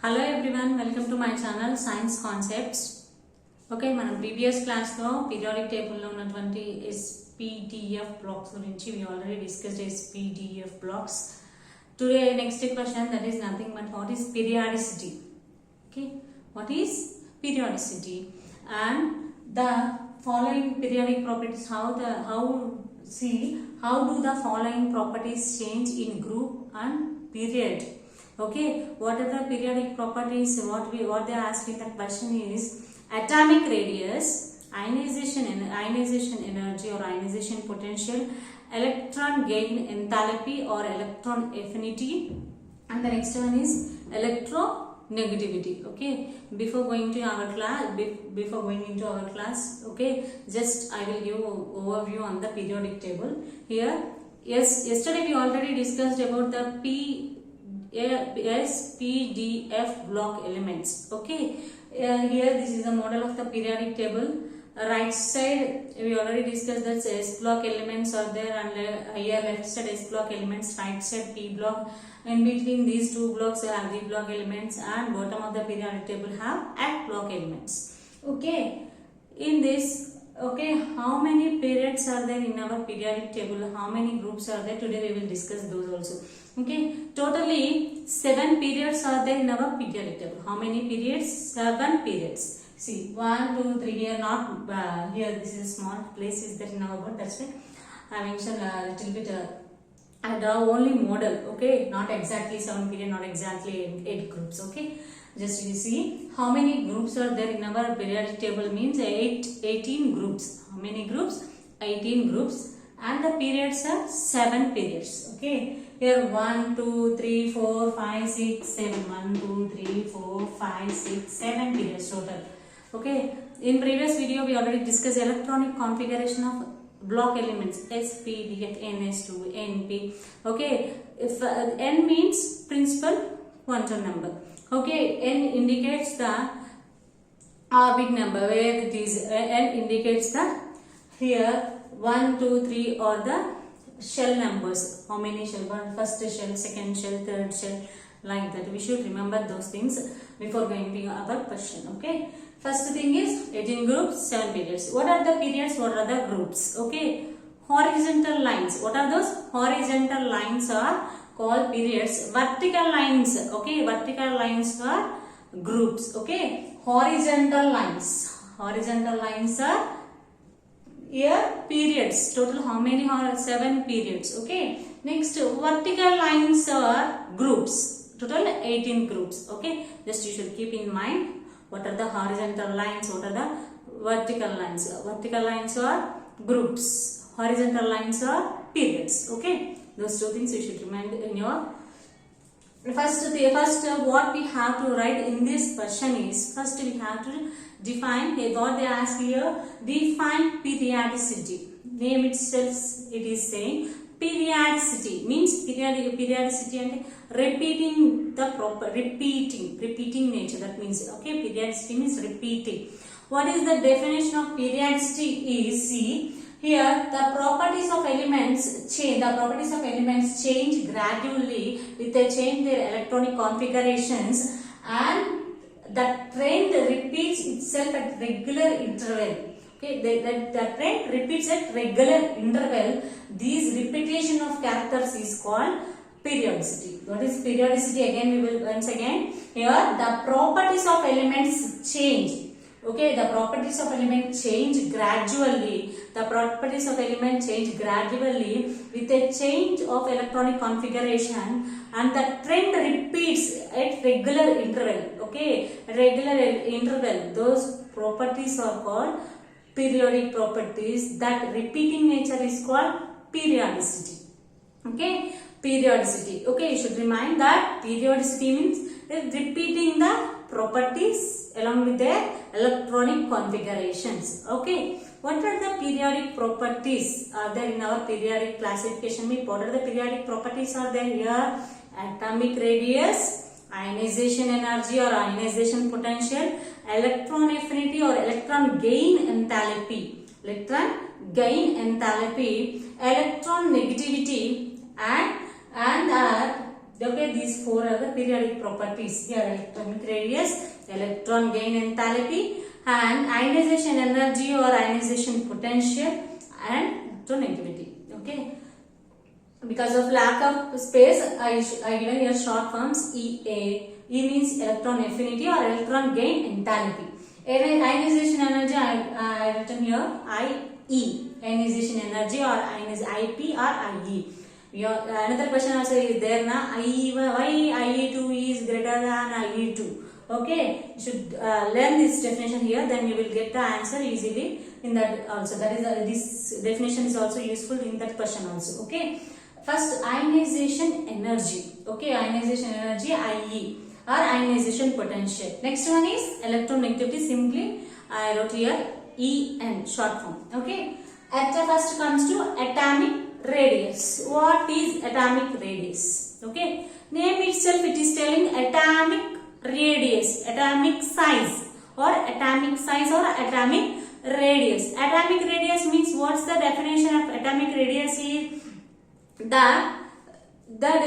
Hello everyone, welcome to my channel Science Concepts. Okay, మనం previous class లో periodic table లో ఉన్నటువంటి SPDF blocks గురించి we already discussed SPDF blocks. Today next question, that is nothing but what is periodicity. Okay, what is periodicity and the following periodic properties, how do the following properties change in group and period. Okay, what are the periodic properties? What they ask in that question is atomic radius, ionization energy or ionization potential, electron gain enthalpy or electron affinity, and the next one is electronegativity. Okay, before going into our class, okay, just I will give overview on the periodic table here. Yes, yesterday we already discussed about the SPDF block elements. Okay, here this is a model of the periodic table. Right side we already discussed that S block elements are there, and here left side S block elements, right side P block. In between these two blocks you have D block elements, and bottom of the periodic table have F block elements. Okay, in this, okay, how many periods are there in our periodic table, how many groups are there, today we will discuss those also. Okay, totally 7 periods are there in our periodic table. How many periods? 7 periods. See, 1 2 3 here, not here, this is a small place is there in our board, that's why I mentioned a little bit. I draw only model. Okay, not exactly 7 period, not exactly 8 groups. Okay, just you see how many groups are there in our periodic table means 18 groups. How many groups? 18 groups, and the periods are 7 periods. Okay, here 1 2 3 4 5 6 7, 1 2 3 4 5 6 7 periods total. Okay, in previous video we already discussed electronic configuration of block elements S, P, D, NS2, NP. Okay, if N means principal quantum number. Okay, N indicates the orbit number, where it is N indicates the here 1 2 3 or the shell numbers, how many shell, first shell, second shell, third shell, like that. We should remember those things before going to our question. Okay, first thing is 18 groups, 7 periods. What are the periods, what are the groups? Okay, horizontal lines, what are those? Horizontal lines are called periods. Vertical lines, okay, vertical lines are groups. Okay, horizontal lines are here periods. Total how many are? 7 periods. Okay, next vertical lines are groups, total 18 groups. Okay, just you should keep in mind what are the horizontal lines, what are the vertical lines. Vertical lines are groups, horizontal lines are periods. Okay, those two things you should remember in your first what we have to write in this question is, first we have to define what they ask here. Define periodicity. Name itself it is saying periodicity means periodicity and repeating nature, that means. Okay, periodicity means repeating. What is the definition of periodicity is, see here, the properties of elements change gradually with a change their electronic configurations, and the trend repeats itself at regular interval. Okay, the trend repeats at regular interval. This repetition of characters is called periodicity. What is periodicity? Again, we will once again here, the properties of elements change. Okay, the properties of element change gradually. The properties of element change gradually with a change of electronic configuration, and the trend repeats at regular interval. Okay, regular interval. Those properties are called periodic properties. That repeating nature is called periodicity. Okay, periodicity. Okay, you should remind that periodicity means repeating the properties along with their electronic configurations. Okay, what are the periodic properties are there in our periodic classification? What are the periodic properties are there here? Atomic radius, ionization energy or ionization potential, electron affinity or electron gain enthalpy, electron negativity, and Okay, these four are the periodic properties. Here, electronic radius, electron gain enthalpy, and ionization energy or ionization potential, and electronegativity. Okay. Because of lack of space, I given here short forms EA. E means electron affinity or electron gain enthalpy. Ionization energy, I written here IE. Ionization energy or IP or IE. Another question also is there na, why IE2 is greater than IE2. Okay, you should learn this definition here, then you will get the answer easily in that also. That is this definition is also useful in that question also. Okay, first ionization energy. Okay, ionization energy IE or ionization potential. Next one is electronegativity. Simply I wrote here EN short form. Okay, at the first comes to atomic radius. What is atomic radius? Okay, name itself it is telling atomic radius, atomic size or atomic radius. Atomic radius means, what's the definition of atomic radius? Is that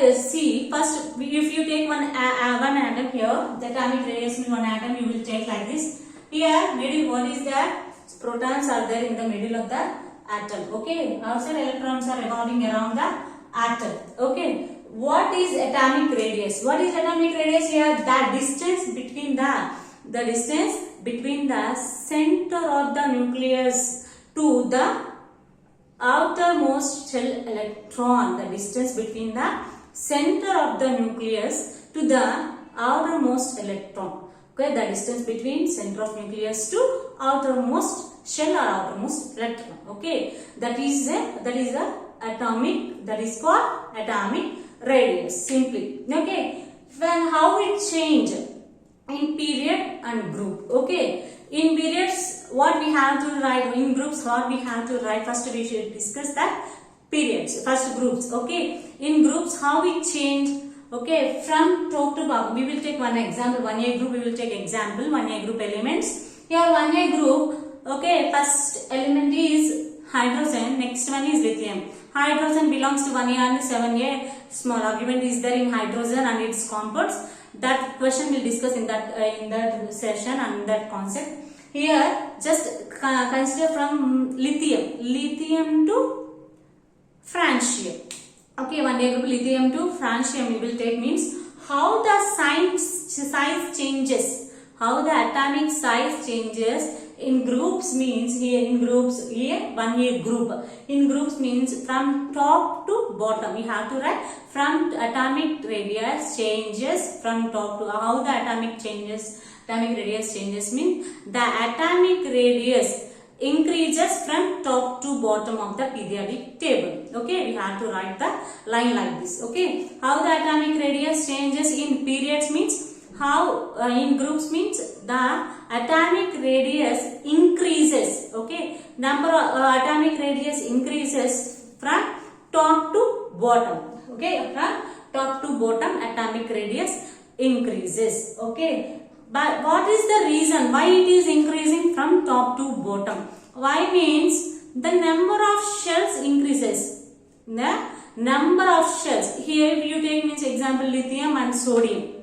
is, see, first if you take one atom here, the atomic radius means one atom you will take like this. Here middle, what is that? Protons are there in the middle of the atom. Okay, outside electrons are revolving around the atom. Okay, what is atomic radius? What is atomic radius? Here the distance between the center of the nucleus to the outermost shell electron. The distance between the center of the nucleus to the outermost electron. Okay, the distance between center of nucleus to outermost shell or outermost electron. Okay, that is called atomic radius simply. Okay, when how it change in period and group. Okay, in periods what we have to write, in groups what we have to write. First we should discuss that periods, first groups. Okay, in groups how it change. Okay, from top to bottom. We will take one example, 1A group. We will take example 1A group elements. Here 1A group. Okay, first element is hydrogen, next one is lithium. Hydrogen belongs to 1A and 7A. Small argument is there in hydrogen and its compounds. That question will discuss in that session and that concept. Here just consider from lithium to francium. Okay, 1A group lithium to francium you will take means how the size changes, how the atomic size changes in groups means, here in groups, here 1A group. In groups means from top to bottom. We have to write from atomic radius changes from top to, how the atomic radius changes means the atomic radius increases from top to bottom of the periodic table. Okay, we have to write the line like this. Okay, how the atomic radius changes in periods means, how in groups means the atomic radius increases. Okay, number of atomic radius increases from top to bottom. Okay, from top to bottom atomic radius increases. Okay, but what is the reason why it is increasing from top to bottom? Why means the number of shells increases. The number of shells. Here if you take means example lithium and sodium.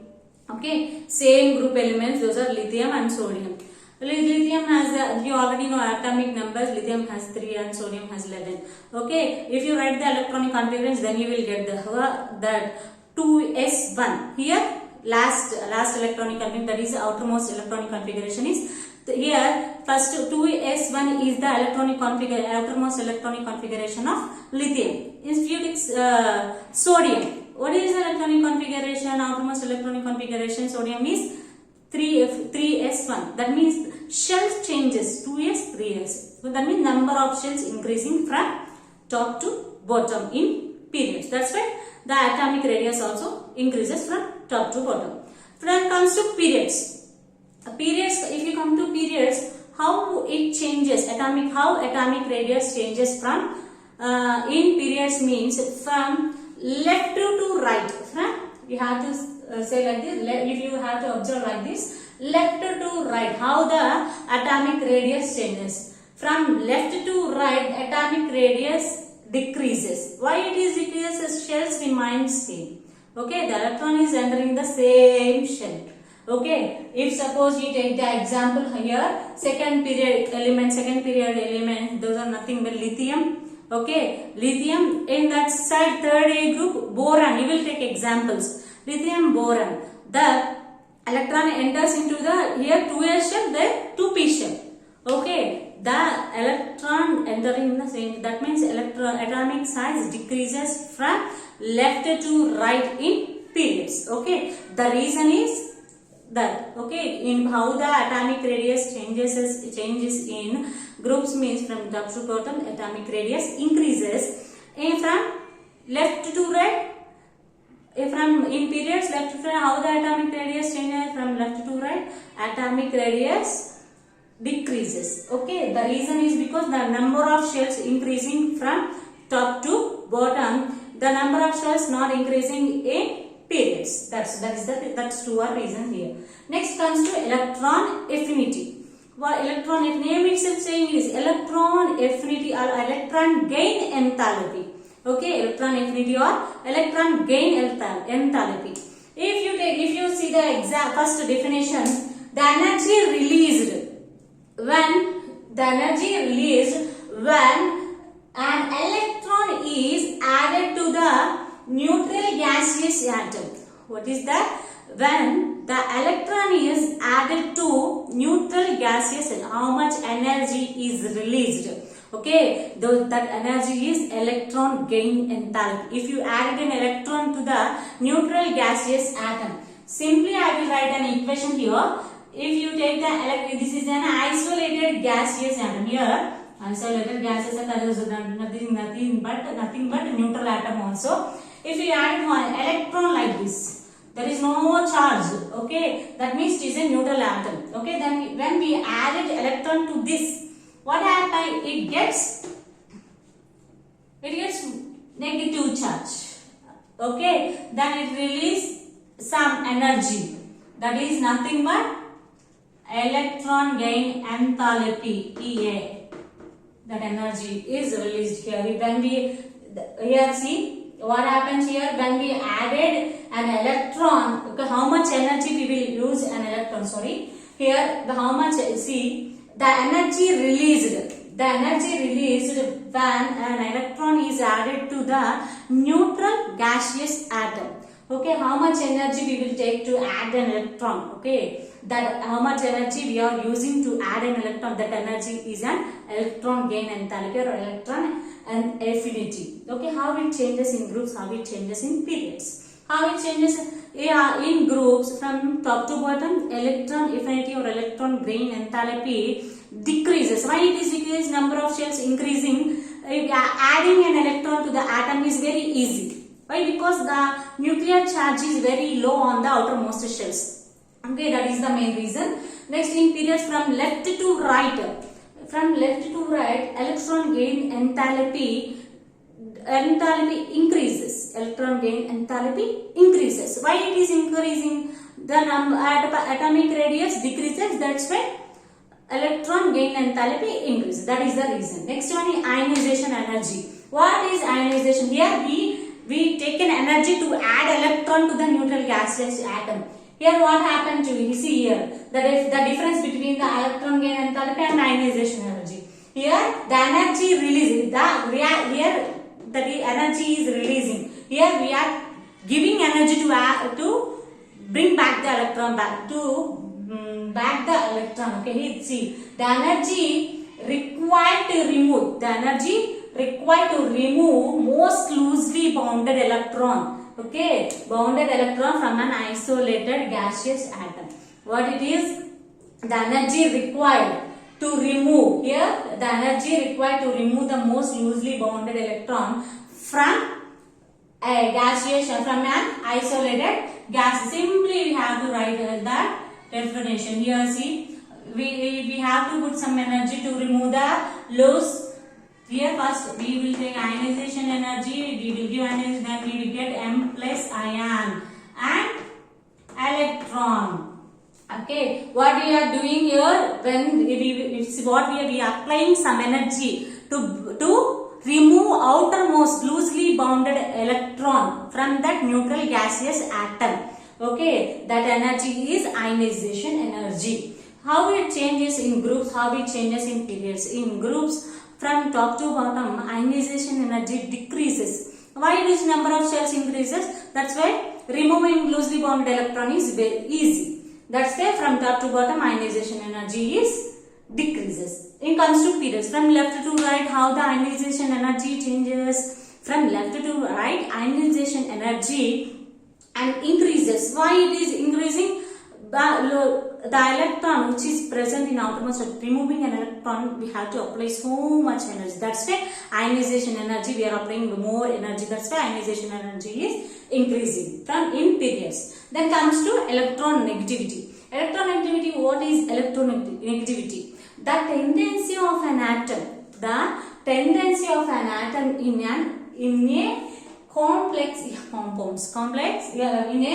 Okay, same group elements, those are lithium and sodium. Lithium has, you already know atomic numbers, lithium has 3 and sodium has 11. Okay, if you write the electronic configurations, then you will get the 2s1. Here last electronic configuration, that is the outermost electronic configuration is here. First 2s1 is the outermost electronic configuration of lithium. If you take sodium, what is the electronic configuration, outermost electronic configuration? Sodium is 3s1. That means shell changes 2s, 3s. So that means number of shells increasing from top to bottom in periods. That's why the atomic radius also increases from top to bottom. Then comes to periods. Periods, if you come to periods, how it changes, how atomic radius changes from in periods means from left to right. You have to say like this, if you have to observe like this, left to right, how the atomic radius changes. From left to right, atomic radius decreases. Why it is decreases? Shells remain same. Okay, the electron is entering the same shell. Okay, if suppose you take the example here, second period element, those are nothing but lithium. Okay, lithium in that side, third A group, boron. You will take examples. Lithium, boron. The electron enters into the here 2s shell, there 2p shell. Okay, the electron entering in the same, that means atomic size decreases from left to right in periods. Okay, the reason is that, okay, in how the atomic radius changes in groups means from top to bottom, atomic radius increases from left to right. From in periods left to right, how the atomic radius changes from left to right, atomic radius decreases. Okay, the reason is because the number of shells increasing from top to bottom, the number of shells not increasing in periods. That's two are reason here. Next comes to electron affinity. What electron, if name itself saying is electron affinity or electron gain enthalpy. Okay, electron affinity or electron gain enthalpy. If you see the first definition, the energy released when an electron is added to the neutral gaseous atom. What is that? When the electron is added to neutral gaseous atom, how much energy is released? Okay, that energy is electron gain enthalpy. If you add an electron to the neutral gaseous atom, simply I will write an equation here. If you take the this is an isolated gaseous atom here. Isolated gases are nothing but neutral atom also. If you add one electron like this, there is no charge. Okay, that means it is a neutral atom. Okay, then when we added electron to this, what happens? It gets negative charge. Okay, then it releases some energy. That is nothing but electron gain enthalpy, EA. That energy is released here. When we here see what happens here when we added an electron. Okay, how much energy we will use an electron? Sorry, here the how much see the energy released. The energy released when an electron is added to the neutral gaseous atom. Okay, how much energy we will take to add an electron? Okay, that how much energy we are using to add an electron, that energy is an electron gain enthalpy or electron and affinity. Okay, how it changes in groups, how it changes in periods. How it changes in groups from top to bottom, electron affinity or electron gain enthalpy decreases. Why it is decreased? Number of shells increasing. Adding an electron to the atom is very easy. Why? Because the nuclear charge is very low on the outermost shells. Okay, that is the main reason. Next, in periods from left to right. From left to right, electron gain enthalpy increases. Electron gain enthalpy increases. Why it is increasing? The atomic radius decreases. That's why electron gain enthalpy increases. That is the reason. Next one is ionization energy. What is ionization? Here we take an energy to add electron to the neutral gaseous atom. Here what happened to you see here the difference between the electron gain enthalpy and ionization energy. Here the energy releasing here the energy is releasing. Here we are giving energy to bring back the electron back back the electron. Okay, here see the energy required to remove most loosely bounded electron. Okay, bounded electron from an isolated gaseous atom. What it is? The energy required to remove. Here, the energy required to remove the most loosely bounded electron from a gaseous, from an isolated gas. Simply we have to write that definition. Here, see, we have to put some energy to remove the loose. Here first we will take ionization energy, we will give ionization, then we will get M plus ion and electron. Okay, what we are doing here, when we are applying some energy to remove outermost loosely bounded electron from that neutral gaseous atom. Okay, that energy is ionization energy. How it changes in groups, how it changes in periods. In groups, from top to bottom, ionization energy decreases. Why this number of shells increases? That's why removing loosely bounded electron is very easy. That's why from top to bottom, ionization energy is decreases. It comes to periods, from left to right, how the ionization energy changes. From left to right, ionization energy and increases. Why it is increasing? The electron which is present in outermost, removing an electron, we have to apply so much energy. That's why ionization energy, we are applying more energy. That's why ionization energy is increasing from in periods. Then comes to electron negativity. Electron negativity, what is electron negativity? The tendency of an atom, in a complex compounds, in a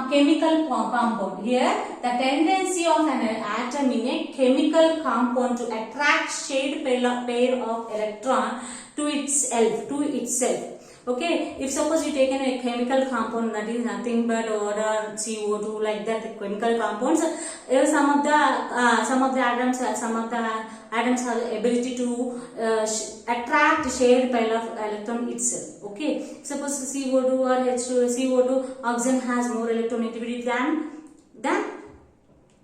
chemical compound. Here, the tendency of an atom in a chemical compound to attract shared pair of electron to itself. Okay, if suppose you take a chemical compound that is nothing but water, CO2, like that chemical compounds, some of the atoms have the ability to attract shared pair of electron itself. Okay, suppose CO2 or H2, oxygen has more electronegativity than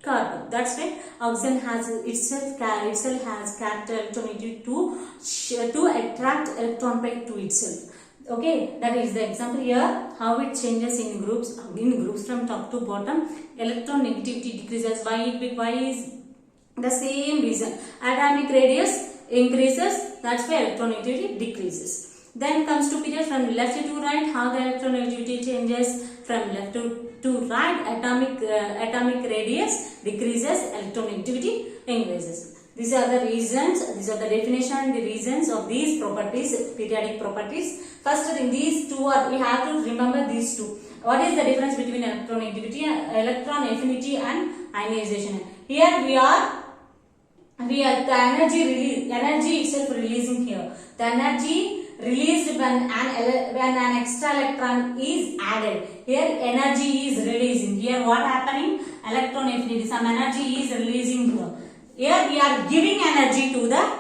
carbon. That's why oxygen has itself has character electronegativity to attract electron pair to itself. Okay, that is the example here. How it changes in groups from top to bottom. Electron negativity decreases. Why is the same reason? Atomic radius increases. That's why electron negativity decreases. Then comes to period from left to right. How the electron negativity changes from left to right. Atomic radius decreases. Electron negativity increases. These are the reasons, these are the definition and the reasons of these properties, periodic properties. First, in these two, we have to remember these two. What is the difference between electron negativity, electron affinity and ionization? Here we are the energy itself releasing here. The energy released when an extra electron is added. Here energy is releasing. Here what happening? Electron affinity, some energy is releasing here. Here we are giving energy to the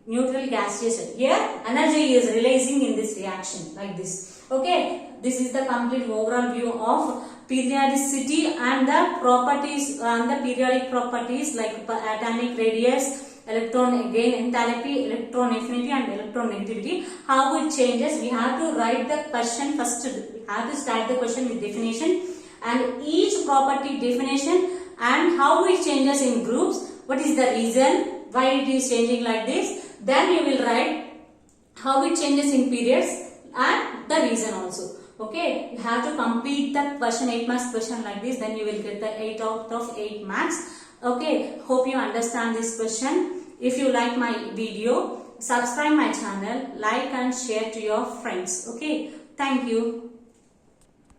neutral gaseous. Here energy is releasing in this reaction like this. Okay, this is the complete overall view of periodicity and the properties and the periodic properties like atomic radius, electron again enthalpy, electron affinity and electron negativity. How it changes? We have to write the question first. We have to start the question with definition and each property definition and how it changes in groups. What is the reason why it is changing like this? Then you will write how it changes in periods and the reason also. Okay, you have to complete the question, 8 marks question like this. Then you will get the 8 out of 8 marks. Okay, hope you understand this question. If you like my video, subscribe my channel, like and share to your friends. Okay, thank you.